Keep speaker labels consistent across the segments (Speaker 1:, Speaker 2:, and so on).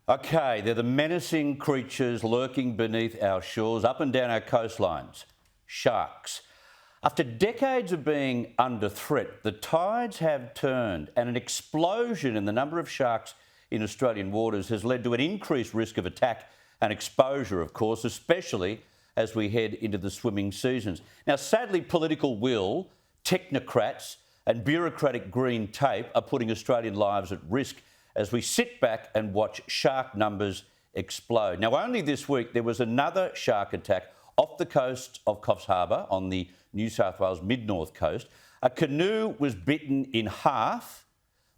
Speaker 1: Okay, they're the menacing creatures lurking beneath our shores, up and down our coastlines. Sharks. After decades of being under threat, the tides have turned, and an explosion in the number of sharks in Australian waters has led to an increased risk of attack and exposure, of course, especially as we head into the swimming seasons. Now, sadly, political will, technocrats and bureaucratic green tape are putting Australian lives at risk as we sit back and watch shark numbers explode. Now, only this week there was another shark attack off the coast of Coffs Harbour on the New South Wales mid-north coast. A canoe was bitten in half.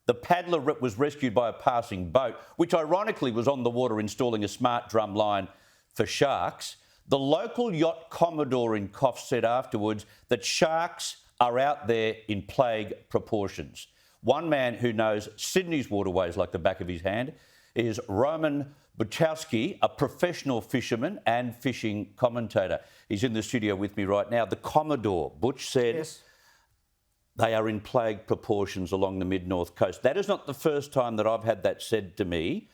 Speaker 1: The paddler was rescued by a passing boat, which ironically was on the water installing a smart drum line for sharks. The local yacht commodore in Coffs said afterwards that sharks are out there in plague proportions. One man who knows Sydney's waterways like the back of his hand is Roman Butchaski, a professional fisherman and fishing commentator. He's in the studio with me right now. The Commodore, Butch, said yes, they are in plague proportions along the mid-north coast. That is not the first time that I've had that said to me.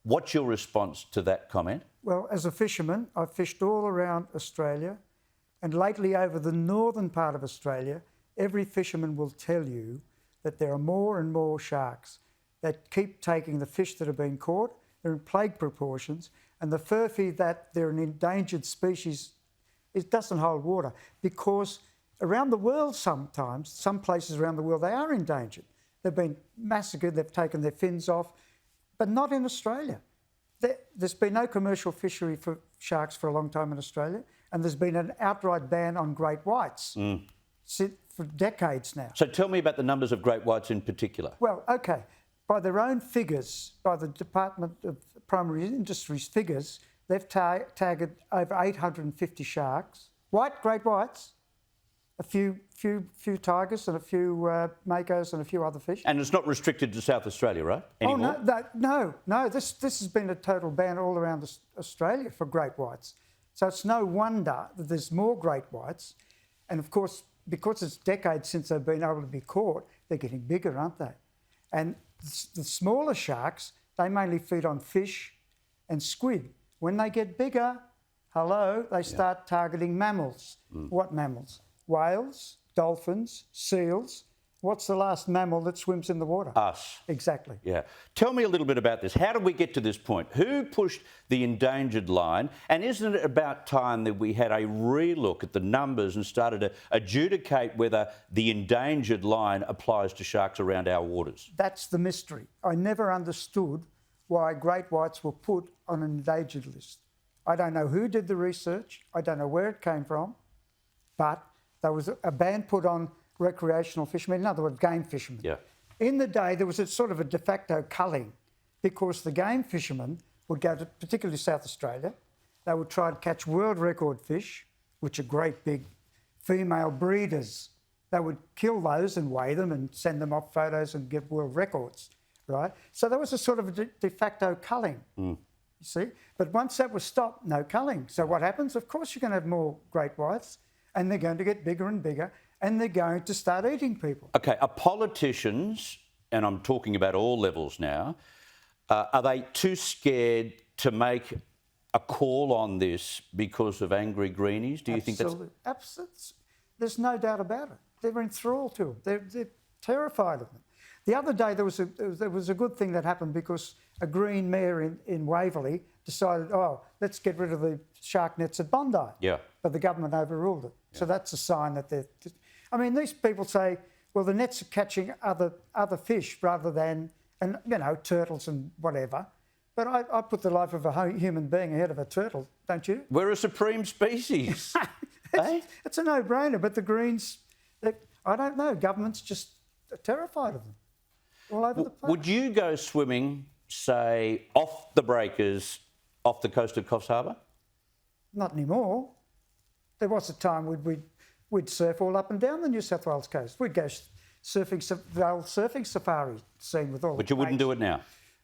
Speaker 1: What's your response to that comment?
Speaker 2: Well, as a fisherman, I've fished all around Australia, and lately over the northern part of Australia, every fisherman will tell you that there are more and more sharks that keep taking the fish that have been caught. They're in plague proportions, and the furphy, that they're an endangered species, it doesn't hold water, because around the world sometimes, some places around the world, they are endangered. They've been massacred, they've taken their fins off, but not in Australia. There's been no commercial fishery for sharks for a long time in Australia, and there's been an outright ban on great whites for decades now.
Speaker 1: So tell me about the numbers of great whites in particular.
Speaker 2: Well, okay. By their own figures, by the Department of Primary Industries figures, they've tagged over 850 sharks, great whites, a few tigers and a few makos and a few other fish.
Speaker 1: And it's not restricted to South Australia, right? Anymore?
Speaker 2: Oh, no. This has been a total ban all around Australia for great whites. So it's no wonder that there's more great whites. And of course, because it's decades since they've been able to be caught, they're getting bigger, aren't they? And the smaller sharks, they mainly feed on fish and squid. When they get bigger, they start targeting mammals. What mammals? Whales, dolphins, seals. What's the last mammal that swims in the water?
Speaker 1: Us.
Speaker 2: Exactly.
Speaker 1: Yeah. Tell me a little bit about this. How did we get to this point? Who pushed the endangered line? And isn't it about time that we had a relook at the numbers and started to adjudicate whether the endangered line applies to sharks around our waters?
Speaker 2: That's the mystery. I never understood why great whites were put on an endangered list. I don't know who did the research. I don't know where it came from. But there was a ban put on recreational fishermen, in other words, game fishermen.
Speaker 1: Yeah.
Speaker 2: In the day, there was a sort of a de facto culling, because the game fishermen would go to, particularly South Australia, they would try to catch world record fish, which are great big female breeders. They would kill those and weigh them and send them off photos and get world records, right? So there was a sort of a de facto culling, you see? But once that was stopped, no culling. So what happens? Of course you're going to have more great whites, and they're going to get bigger and bigger, and they're going to start eating people.
Speaker 1: Okay, are politicians, and I'm talking about all levels now, are they too scared to make a call on this because of angry greenies? Do you think that's...
Speaker 2: Absolutely. There's no doubt about it. They're enthralled to them. They're terrified of them. The other day there was a good thing that happened, because a Green mayor in Waverley decided, let's get rid of the shark nets at Bondi. Yeah. But the government overruled it. Yeah. So that's a sign that they're... I mean, these people say, well, the nets are catching other fish rather than, turtles and whatever. But I put the life of a human being ahead of a turtle, don't you?
Speaker 1: We're a supreme species.
Speaker 2: It's a no-brainer, but the Greens, I don't know, government's just terrified of them all over the place.
Speaker 1: Would you go swimming, say, off the breakers, off the coast of Coffs Harbour?
Speaker 2: Not anymore. There was a time we'd surf all up and down the New South Wales coast. We'd go surfing, the old surfing safari scene with all the
Speaker 1: But you wouldn't do it now?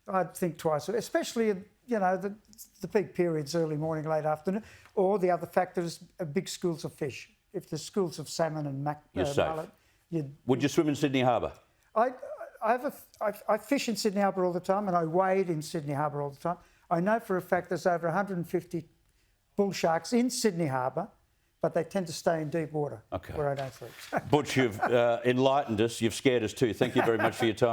Speaker 2: I'd think twice, especially in, the peak periods, early morning, late afternoon, or the other factor is big schools of fish. If there's schools of salmon and mullet...
Speaker 1: Would you swim in Sydney Harbour?
Speaker 2: I fish in Sydney Harbour all the time, and I wade in Sydney Harbour all the time. I know for a fact there's over 150 bull sharks in Sydney Harbour, but they tend to stay in deep water where I don't sleep.
Speaker 1: Butch, you've enlightened us. You've scared us too. Thank you very much for your time.